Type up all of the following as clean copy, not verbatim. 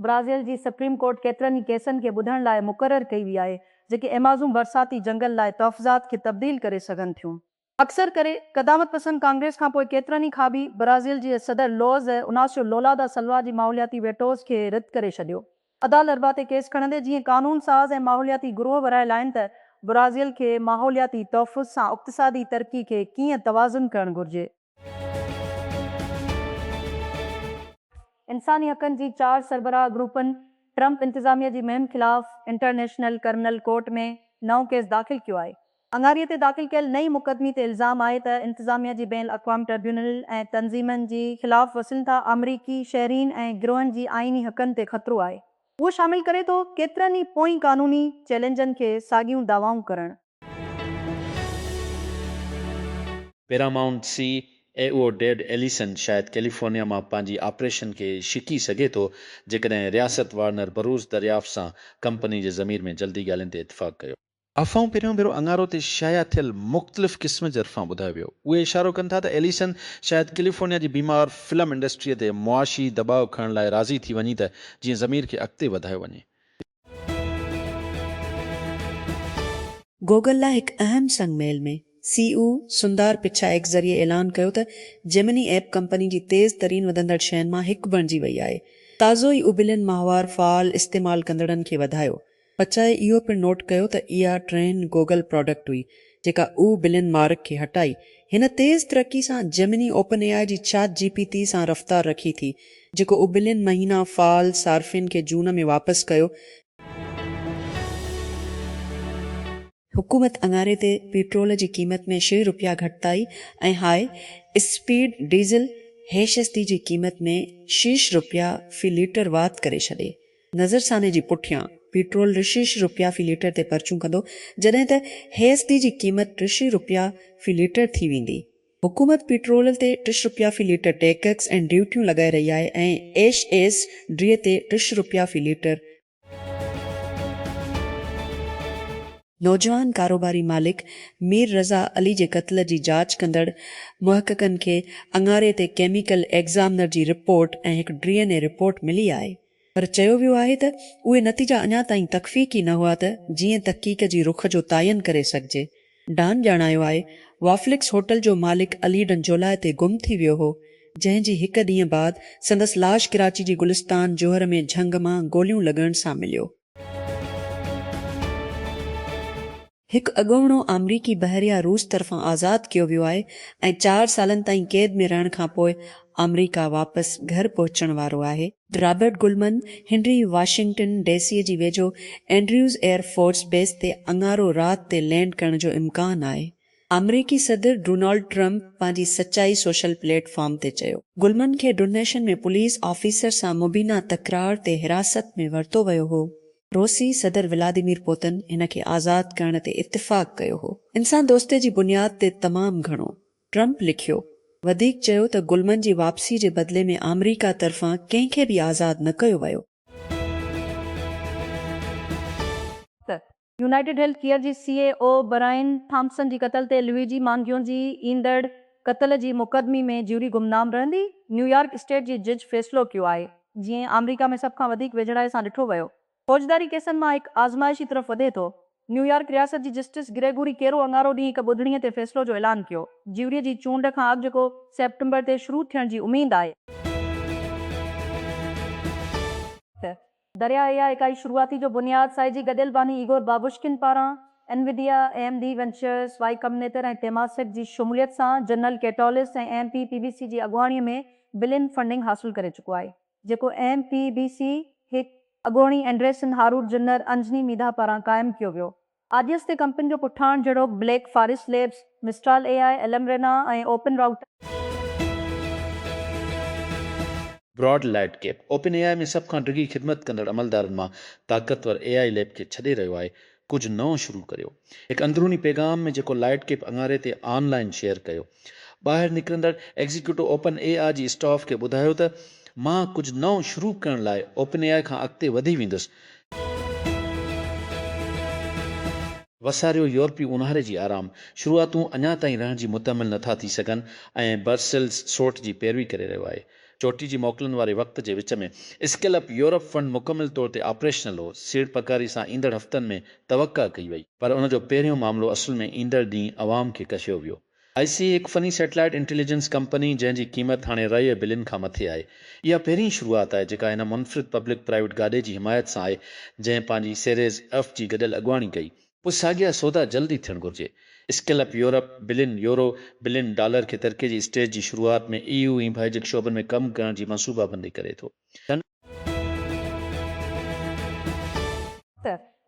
Brazil जी supreme court केतिरनि ई केसनि खे ॿुधण लाइ मुक़ररु कई वई आहे जेके एमाज़ून बरसाती जंगल लाइ तहफ़्ज़ात खे तब्दील करे सघनि थियूं। अक्सर करे क़दामत पसंद कांग्रेस खां पोइ केतिरनि ई खां बि ब्राज़ील जे सदर लोज़ उनासियो लोला दा सलवा जी माहौलियाती वेटोज़ खे रद्द करे छॾियो। अदाल अरबा ते केस खणंदे जीअं कानून साज़ ऐं माहौलियाती गुरोह वरायल आहिनि त ब्राज़ील खे माहौलियाती तहफ़्फ़ुज़ सां इक़्तिसादी तरक़ी खे कीअं तवाज़ुन करणु घुरिजे। इंसानी हक़नि जी 4 सरबराह ग्रुपनि ट्रंप इंतिज़ामिया जी मुहिम ख़िलाफ़ इंटरनेशनल क्रिमिनल कोर्ट में नओं केस दाख़िल कयो आहे। अंगारीअ ते दाख़िल कयल नई मुक़दमे ते इल्ज़ाम आहे त इंतिज़ामिया जी बैन अक़वामी ट्रिब्यूनल ऐं तंज़ीमनि जी ख़िलाफ़ वसिल था अमरीकी शहरीन ऐं गिरोहनि जी आइनी हक़नि ते ख़तरो आहे। उहो शामिल करे थो केतिरनि ई पोइ क़ानूनी चैलेंजनि खे साॻियूं दावाऊं करणु। पैरामाउंट सी ऐं उहो डेड एलिसन शायदि कैलिफोर्निया मां पंहिंजी ऑपरेशन खे छिकी सघे थो जेकॾहिं रियासत वार्नर बरूज़ दरियाफ़्त सां कंपनी जे ज़मीर में जल्दी ॻाल्हियुनि ते इतफ़ाक़ कयो। अफ़वाहूं पहिरियों भेरो अंगारो ते शाया थियल मुख़्तलिफ़ क़िस्म जे तरफ़ां ॿुधायो वियो। उहे इशारो कनि था त एलिसन शायदि कैलिफोर्निया जी बीमार फिल्म इंडस्ट्रीअ ते मुआशी दबाव खणण लाइ राज़ी थी वञी त जीअं ज़मीर खे अॻिते वधायो वञे। गूगल लाइ हिकु अहम संगमेल में CEO सुंदर पिचाई ज़रिए ऐलान कयो त जेमिनी ऐप कंपनी जी तेज़ तरीन वधंदड़ शयुनि मां हिकु बणिजी वई आहे। ताज़ो ई उबिलियन माहवार फ़ाल इस्तेमाल कंदड़नि खे वधायो। पिचाई इहो पिणु नोट कयो त इहा ट्रेन गूगल प्रोडक्ट हुई जेका बिलियन मार्क खे हटाई। हिन तेज़ तरक़ी सां जेमिनी ओपन AI जी ChatGPT सां रफ़्तार रखी थी जेको बिलियन महीना फ़ाल सार्फ़िन खे जून में वापसि कयो। हुकूमत अंगारे ते पेट्रोल जी क़ीमत में ₹6 घटिताई ऐं हाई स्पीड डीज़ल HSD जी क़ीमत में ₹6 फ़ी लीटर वात करे छॾे। नज़रसाने जी पुठियां पेट्रोल ₹6 फ़ी लीटर ते परचूं कंदो जॾहिं त HSD जी क़ीमत ₹6 फ़ी लीटर थी वेंदी। हुकूमत पेट्रोल ते ₹3 फ़ी लीटर टैक्स ऐं ड्यूटियूं लॻाए रही आहे ऐं HSD ते ₹3 फ़ी लीटर। नौजवान कारोबारी मालिक मीर रज़ा अली जे क़त्ल जी जांच कंदड़ मुहक़क़नि खे अंगारे ते केमिकल एग्ज़ामिनर जी रिपोर्ट ऐं हिकु DNA रिपोर्ट मिली आहे पर चयो वियो आहे त उहे नतीजा अञा ताईं तकफ़ीकी न हुआ त जीअं तहक़ीक़ जी रुख जो तायन करे सघिजे। डान ॼाणायो आहे वाफ्लिक्स होटल जो मालिक अली डंजोला ते गुम थी वियो हो जंहिं जी हिकु ॾींहुं बाद संदसि लाश कराची जी गुलिस्तान जोहर में झंग मां गोलियूं लॻण सां मिलियो। हिकु अॻूणो अमरीकी बहरिया रूस तरफ़ां आज़ादु कयो वियो आहे ऐं 4 सालनि ताईं क़ैद में रहण खां पोइ अमरीका वापसि घर पहुचण वारो आहे। रॉबर्ट गुलमन हेनरी वाशिंगटन DC जी वेझो एंड्रयूज़ एयरफोर्स बेस ते अंगारो राति ते लैंड करण जो इम्कान आहे। अमरीकी सदर डोनाल्ड ट्रंप पंहिंजी सचाई सोशल प्लेटफॉर्म ते चयो। गुलमन खे डोनेशन में पुलिस ऑफिसर सां मुबीना तकरार ते हिरासत में वरितो वियो हो। रूसी सदर व्लादिमीर पुतिन हिन खे आज़ादु करण ते इत्तिफ़ाक़ कयो हो। इंसान दोस्ती जी बुनियाद ते तमामु घणो। ट्रंप लिखियो वधीक चयो त गुलमन जी वापसी जे बदिले में अमरीका तरफ़ां कंहिंखे बि आज़ादु न कयो वियो। यूनाइटेड हेल्थ केयर जी CEO ब्रायन थॉम्पसन जी क़त्ल ते लुइजी मांगियो जी ईंदड़ क़त्ल जी मुक़दमे में ज्यूरी गुमनाम रहंदी। न्यूयॉर्क स्टेट जी जज फ़ैसिलो कयो आहे। जीअं अमरीका में सभ खां वधीक वेझड़ाई सां ॾिठो वियो फ़ौजदारी केसनि मां हिकु आज़माइशी तरफ़ वधे थो। न्यूयॉर्क रियासत जी जस्टिस ग्रेगोरी केरो अंगारो ॾींहुं हिकु ॿुधणीअ ते फ़ैसिलो जो ऐलान कयो। ज्यूरीअ जी चूंड खां अॻु जेको सेप्टेंबर ते शुरू थियण जी उमेद आहे। दरिया AI इकाई शुरूआती जो बुनियाद साइजी गडियल बानी इगोर बाबुश्किन पारां Nvidia AMD Ventures Y Combinator ऐं टेमासेक जी शमूलियत सां जनरल कैटोलिस ऐं MPPBC जी अॻुवाणीअ में बिलियन फंडिंग हासिल करे चुको आहे जेको MPBC हिकु अॻोणी एंड्रेसन हारूट जिन्नर अंजनी मीधा पारां क़ाइमु कयो वियो। आजियस ते कंपनी जो पुठाण जहिड़ो Black Forest Labs Mistral AI LMArena ऐं ओपन राउटर ब्रॉड लाइट कैप ओपन AI में सभ खां डिघी ख़िदमत कंदड़ अमलदारनि मां ताक़तवर AI लैब खे छॾे रहियो आहे कुझु नओं शुरू करियो। हिकु अंदरूनी पैगाम में जेको लाइट कैप अंगारे ते ऑनलाइन शेयर कयो। ॿाहिरि निकिरंदड़ एग्ज़ीक्यूटिव ओपन AI जी स्टाफ खे ॿुधायो त मां कुझु नओं शुरू करण लाइ ओपन AI खां अॻिते वधी वेंदुसि। वसारियो यूरोपी ऊन्हारे जी आराम शुरूआतूं अञा ताईं रहण जी मुतमिल नथा थी सघनि ऐं बर्सेल्स सोट जी पैरवी करे रहियो आहे। चोटी जी मोकलनि वारे वक़्त जे विच में स्किल अप यूरोप फंड मुकमिल तौर ते ऑपरेशनल हो। सीड़ पकारी सां ईंदड़ हफ़्तनि में तवक़ा कई वई, पर उन जो पहिरियों मामिलो असुल में ईंदड़ ॾींहुं अवाम खे कशियो वियो। IC हिकु फ़नी सैटेलाइट इंटेलिजेंस कंपनी जंहिंजी क़ीमत हाणे रहिए बिलियन खां मथे आहे। इहा पहिरीं शुरूआत आहे जेका हिन मुनफ़रिद पब्लिक प्राइवेट गाॾे जी हिमायत सां आहे, जंहिं पंहिंजी सीरीज़ F जी गॾियल अॻुवाणी कई। पोइ साॻिया सौदा जल्दी थियणु घुरिजे। Skill up Europe billion euro billion dollar खे तरक़ी जी स्टेज जी शुरूआत में EU ऐं बाहिजिक शोबनि में कमु करण जी मनसूबाबंदी करे थो।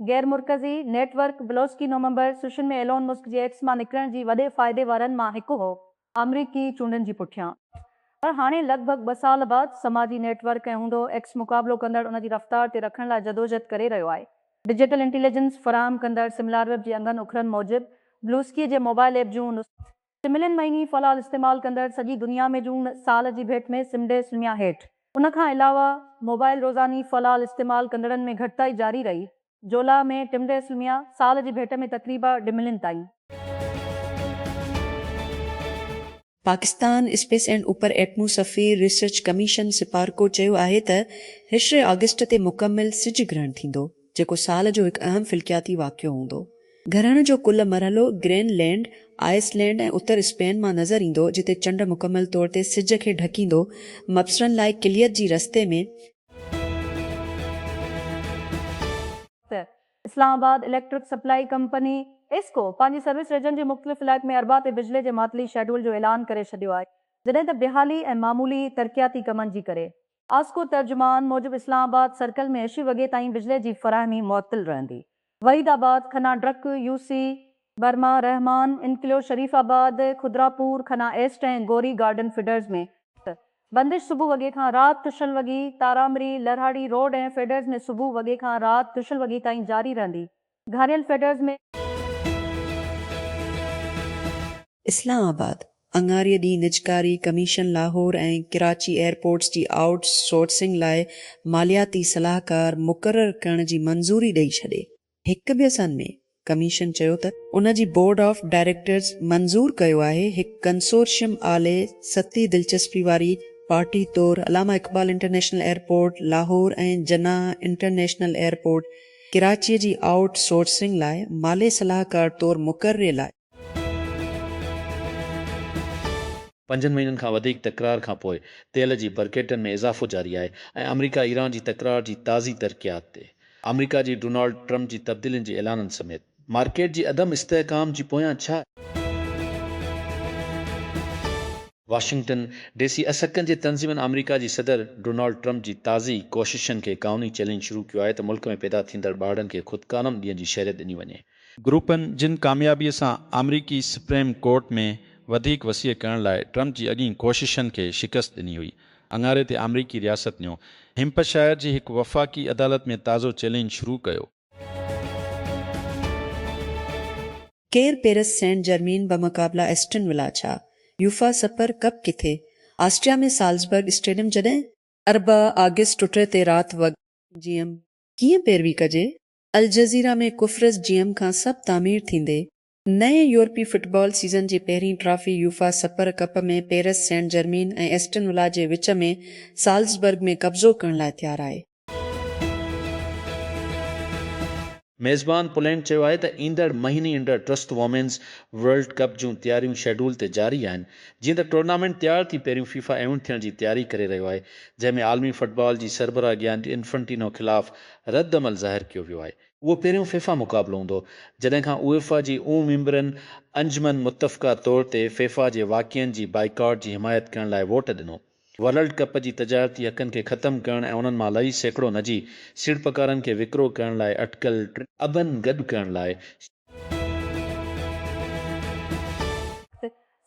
गैर मुर्कज़ी नेटवर्क ब्लोस्की नवंबर सेशन में एलोन मस्क जे एक्स मां निकिरण जी वॾे फ़ाइदे वारनि मां हिकु हो अमरीकी चूंडनि जी पुठियां। पर हाणे लॻभॻि 2 साल बाद समाजी नेटवर्क ऐं हूंदो एक्स मुक़ाबिलो कंदड़ उन जी रफ़्तार ते रखण लाइ जदोजहद करे रहियो आहे। डिजिटल इंटेलिजेंस फराहम कंदड़ सिमिलार वेब जे अंगनि उखरनि मूजिबि ब्लूस्की जे मोबाइल ऐप जूं सिमिलियन महीनी फ़लाल इस्तेमालु कंदड़ सॼी दुनिया में जूं साल जी भेट में सिमडे सुम्हिया हेठि। उन खां अलावा मोबाइल रोज़ानी फ़लाल इस्तेमालु कंदड़नि में घटिताई जारी रही। जोला में टिमडे सुम्हिया साल जी भेट में तक़रीबन 2 मिलियन ताईं। पाकिस्तान स्पेस एंड उपर एटमोसफियर रिसर्च कमीशन सिपारको चयो आहे त 3 अगस्त ते मुकमिल सिज ग्रहण थींदो, जेको साल जो हिकु अहम फिल्कियाती वाक़ियो हूंदो। ग्रहण जो कुल मरहलो ग्रीनलैंड, आइसलैंड ऐं उत्तर स्पेन मां नज़र ईंदो, जिते चंड मुकमिल तौर ते सिज खे ढकींदो। मबसरनि लाइ किलियत जी रस्ते में इस्लामाबाद इलेक्ट्रिक सप्लाई कंपनी एस्को पंहिंजी सर्विस रेजन जे मुख़्तलिफ़ इलाइक़े में अरबा ते बिजली जे मातली शेड्यूल जो ऐलान करे छॾियो आहे, जॾहिं त बिहाली ऐं मामूली तरक़ियाती कमनि जी करे। आस्को तर्जुमान मूजिबि इस्लामाबाद सर्कल में 80 वॻे ताईं बिजली जी फ़राहमी मुअत्तल रहंदी। वहीदाबाद, खना ड्रक, यूसी, बर्मा, रहमान, इनकलो, शरीफाबाद, खुदरापुर, खना एस्ट ऐं गोरी गार्डन फीडर्स में बंदिश सुबुह वॻे खां राति तुशल वॻी, तारामरी, लरहाड़ी रोड ऐं फेडर्स में सुबुह वॻे खां राति तुशल वॻी ताईं जारी रहंदी। घारियल फेडर्स में इस्लामाबाद अंगारीअ ॾींहुं निजकारी कमीशन लाहौर ऐं कराची एयरपोर्ट्स जी आउटसोर्सिंग लाइ मालियाती सलाहकार मुक़ररु करण जी मंज़ूरी ॾेई छॾे। हिकु ॿिए सन में कमीशन चयो त उन जी बोर्ड ऑफ डायरेक्टर्स मंज़ूर कयो आहे हिकु कंसोर्शियम आले सती दिलचस्पी वारी पार्टी तौरु अलामा इक़बाल इंटरनेशनल एयरपोर्ट लाहौर ऐं जनाह इंटरनेशनल एयरपोर्ट कराचीअ जी आउटसोर्सिंग लाइ माले सलाहकार तौरु मुक़ररे लाइ 5 महीननि खां वधीक तकरार खां पोइ तेल जी बरकेटनि में इज़ाफ़ो जारी आहे ऐं अमरीका ईरान जी तकरार जी ताज़ी तरक़ियात ते अमरीका जी डोनाल्ड ट्रम्प जी तब्दीलियुनि जे ऐलाननि समेत मार्केट जी अदम इस्तेहकाम जी पोयां छा। वाशिंगटन DC असकनि जे तंज़ीमनि अमरीका जी सदर डोनाल्ड ट्रम्प जी ताज़ी कोशिशनि खे कानूनी चैलेंज शुरू कयो आहे त मुल्क में पैदा थींदड़ ॿारनि खे ख़ुदकानम ॾियण जी शर्त ॾिनी वञे। ग्रुपनि जिन कामयाबीअ सां अमरीकी सुप्रीम कोर्ट में वधीक वसीअ करण लाइ ट्रम्प जी अॻीं कोशिशनि खे शिकस्त ॾिनी हुई। अंगारे ते अमरीकी रियासत न्यो हिम्पशायर जी हिकु वफ़ाक़ी अदालत में ताज़ो चैलेंज शुरू कयो। केर पेरिस सेंट जर्मीन बमुक़ाबला एस्टन विला छा। यूफा सपर कप किथे। ऑस्ट्रिया में साल्सबर्ग स्टेडियम जॾहिं 4 अगस्त टुटे ते राति वॻे GM कीअं पैरवी कजे। अल जज़ीरा में कुफ्रस GM खां सभु तामीर थींदे। नए यूरोपी फुटबॉल सीज़न जी पहिरीं ट्रॉफी यूफा सपर कप में पेरिस सेंट जर्मीन ऐं एस्टन विला जे विच में साल्सबर्ग में कब्ज़ो करण लाइ तयारु आहे। मेज़बान पोलैंड चयो आहे त ईंदड़ महीने ईंदड़ ट्रस्ट वोमेन्स वर्ल्ड कप जूं तयारियूं शेड्यूल ते जारी आहिनि। जीअं त टूर्नामेंट तयारु थी पहिरियों फीफा इवेंट थियण जी तयारी करे रहियो आहे, जंहिंमें आलमी फुटबॉल जी सरबराह गियानी इन्फेंटिनो ख़िलाफ़ रद्द अमल ज़ाहिर कयो वियो आहे। उहो पहिरियों फीफा मुक़ाबिलो हूंदो, जॾहिं खां UEFA जी मेंबरनि अंजुमन मुतफ़क़ा तौर ते फीफा जे वाक़िअनि जी बाइकॉट जी हिमायत करण लाइ वोट ॾिनो। वर्ल्ड कप जी तजारती हक़नि खे ख़तमु करण ऐं उन्हनि मां लही सैकड़ो नजी सीड़पकारनि खे विकिरो करण लाइ अटकल अबनि गॾु करण लाइ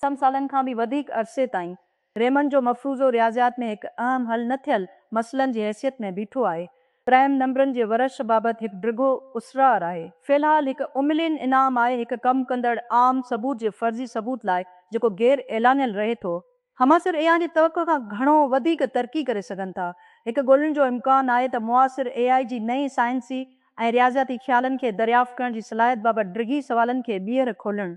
सम सालनि खां बि वधीक अरसे ताईं रेमन जो मफ़रूज़ो रियाज़ियात में हिकु अहम हल न थियल मसइलनि जी हैसियत में बीठो आहे। प्राइम नंबरनि जे वरश बाबति हिकु डिघो उसरार आहे। फ़िलहाल हिकु उमिलिन इनाम आहे हिकु कमु कंदड़ आम सबूत जे फर्ज़ी सबूत लाइ जेको गैर ऐलानियल रहे थो। हमासिर AI जी तवक़ो खां घणो वधीक तरक़ी करे सघनि था। हिकु ॻोल्हण जो इम्कानु आहे त मुआसिर AI जी नई साइंसी ऐं रियाज़ियाती ख़्यालनि खे दरियाफ़्त करण जी सलाहियत बाबति डिघी सवालनि खे ॿीहर खोलणु।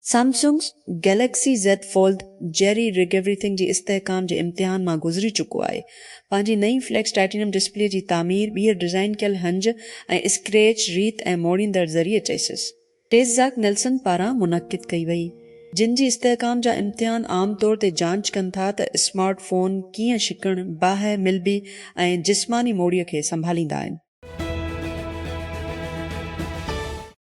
Samsung Galaxy Z Fold Jerry Rig Everything जी इस्तेहकाम जे इम्तिहान मां गुज़री चुको आहे। पंहिंजी नई फ्लैक्स टाइटेनियम डिस्प्ले जी तामीर ॿीहर डिज़ाइन कयल हंज ऐं स्क्रेच रीत ऐं मोड़ींदड़ ज़रिए चयसिस। टेज़ाक नेल्सन पारां मुनक़िद कई वई, जिन जी इस्तेहकाम जा इम्तिहान आम तौर ते जांच कनि था त स्मार्टफोन कीअं शिकण, बाहि मिलबी ऐं जिस्मानी मोड़ीअ खे संभालींदा आहिनि।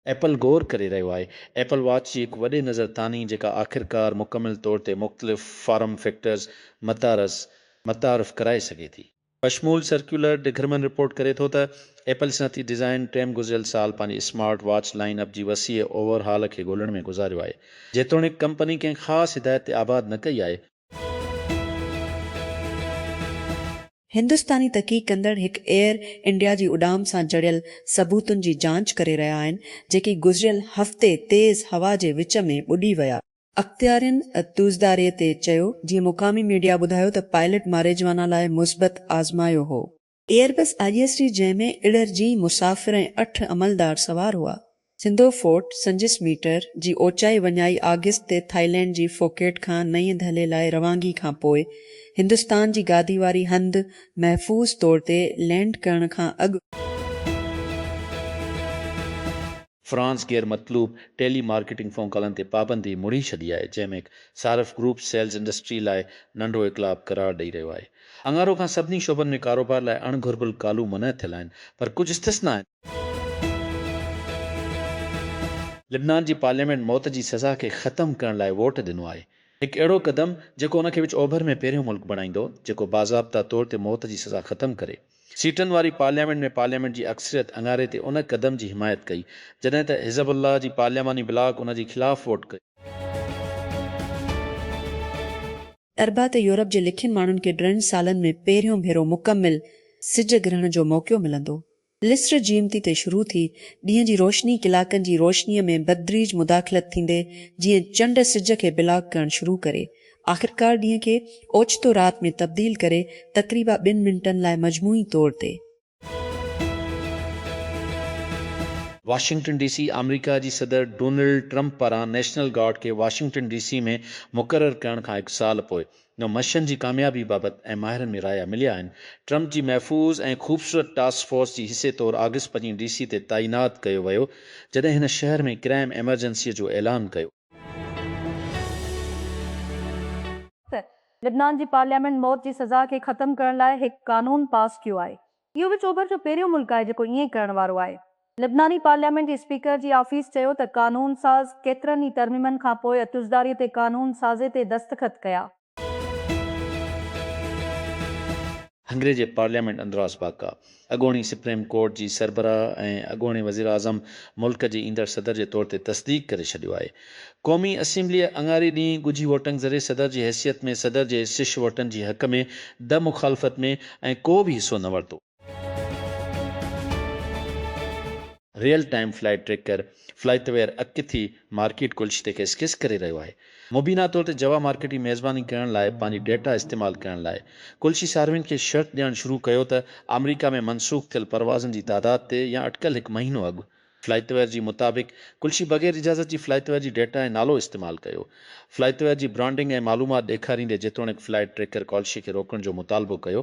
एप्पल गौर करे रहियो आहे एप्पल वॉच जी हिकु वॾे नज़रतानी जेका आख़िरकार मुकमिल तौर ते मुख़्तलिफ़ फॉर्म फैक्टर्स मुतारफ़ कराए सघे थी। बशमूल सर्कुलर डिघरमन रिपोर्ट करे थो त एप्पल सनती डिज़ाइन टेम गुज़िरियल साल पंहिंजी स्मार्ट वॉच लाइन अप जी वसीअ ओवरहाल खे ॻोल्हण में गुज़ारियो आहे। जेतोणीकि कंपनी कंहिं ख़ासि हिदायत ते आबाद न कई आहे। हिंदुस्तानी तहक़ीक़ कंदड़ हिकु एयर इंडिया जी उॾाम सां जड़ियल सबूतुनि जी जांच करे रहिया आहिनि, जेकी गुज़िरियल हफ़्ते तेज़ हवा जे विच में ॿुॾी विया। अख़्तियारियुनि तूज़दारीअ ते चयो, जीअं मुक़ामी मीडिया ॿुधायो त पायलट मारेजवाना लाइ मुस्बत आज़मायो हो। एयरबस ISD जंहिंमें इड़र जी मुसाफ़िर ऐं 8 अमलदार सवार हुआ। सिंधो फोर्ट संजिस मीटर जी ओचाई वञाई ऑगस्ट ते थाईलैंड जी फोकेट खां नईं दहले लाइ रवानगी खां पोइ हिंदुस्तान जी गादी वारी हंधि महफ़ूज़ तौर ते लैंड करण खां अॻु फ्रांस गैर मतलूब टेली मार्केटिंग फ़ोन कॉलनि ते पाबंदी मुड़ी छॾी आहे, जंहिंमें सारिफ़ ग्रुप सेल्स इंडस्ट्री लाइ नंढो इक़लाब करार ॾेई रहियो आहे। अंगारो खां सभिनी शोबनि में कारोबार लाइ अणघुर्बल कालू मना थियल आहिनि, पर कुझु इस्तिस्ना आहिनि। लिबनान जी पार्लियामेंट मौत जी सज़ा खे ख़तमु करण लाइ वोट ॾिनो आहे। हिकु अहिड़ो क़दम जेको उन खे विच ओभर में पहिरियों मुल्क बणाईंदो जेको बाज़ाब्ता तौर ते मौत जी सज़ा ख़तमु करे। सीटनि वारी पार्लियामेंट में पार्लियामेंट जी अक्सरियत अंगारे ते उन क़दम जी हिमायत कई जॾहिं त हिज़बुल्लाह जी पार्लियामानी ब्लॉक उन जी ख़िलाफ़ वोट कई। अरबा ते यूरोप जे लिखियलु माण्हुनि खे 2 सालनि में पहिरियों भेरो मुकमिल सिज ग्रहण जो मौक़ो मिलंदो। लिस्टर जीमती ते शुरू थी ॾींहं जी रोशनी कलाकनि जी रोशनीअ में बदरीज मुदाख़लत थींदे जीअं चंड सिज खे ब्लॉक करणु शुरू करे, आख़िरकार ॾींहं खे ओचितो राति में तब्दील करे तक़रीबा 2 मिंटनि लाइ मजमूई तौर ते। वाशिंगटन DC अमेरिका जी सदर डोनाल्ड ट्रंप पारां नेशनल गार्ड खे वाशिंगटन DC में मुक़ररु करण खां 1 साल पोइ मशन जी कामयाबी बाबति ऐं माहिरनि में राया मिलिया आहिनि। ट्रंप जी महफ़ूज़ ऐं ख़ूबसूरत टास्क फोर्स जी हिसे तौरु ऑगस्ट 5 DC ते तैनात कयो वियो, जॾहिं हिन शहर में क्राइम एमरजेंसीअ जो ऐलान कयो। लिबनान जी पार्लियामेंट मौत जी सज़ा खे ख़तमु करण लाइ हिकु कानून पास कयो आहे। इहो विच ओभर जो पहिरियों मुल्क आहे जेको ईअं करण वारो आहे। लिबनानी पार्लियामेंट जी स्पीकर जी ऑफिस चयो त कानून साज़ केतिरनि ई तरमीमनि खां पोइ अतुज़दारीअ ते कानून साज़े ते दस्तख़त कया। हंगरे जे पार्लियामेंट अंदरास बाका अॻोणी सुप्रीम कोर्ट जी सरबराह ऐं अॻोणे वज़ीर आज़म मुल्क जे ईंदड़ सदर जे तौर ते तस्दीक करे छॾियो आहे। क़ौमी असेंबलीअ अंगारे ॾींहुं ॻुझी वोटनि ज़रिए सदर जी हैसियत में सदर जे शिश वोटनि जी हक़ में द मुखालफ़त में ऐं को बि हिसो न वरितो। Real time flight tracker FlightAware अकिथी मार्केट कुल्छ ते केस करे रहियो आहे। मुबीना तौर ते जवा मार्केट जी मेज़बानी करण लाइ पंहिंजी डेटा इस्तेमालु करण लाइ कुल्छी सार्विन खे शर्त ॾियणु शुरू कयो त अमेरिका में मनसूख़ थियल परवाज़नि जी तादाद ते या अटकल 1 महीनो अॻु फ्लाइटवेयर जी मुताबिक़ कुल्छी बग़ैर इजाज़त जी फ्लाइटवेयर जी डेटा ऐं नालो इस्तेमालु कयो। फ्लाइटवेयर जी ब्रांडिंग ऐं मालूमात ॾेखारींदे जेतोणीकि फ्लाइट ट्रैकर कुल्छी खे रोकण जो मुतालबो कयो।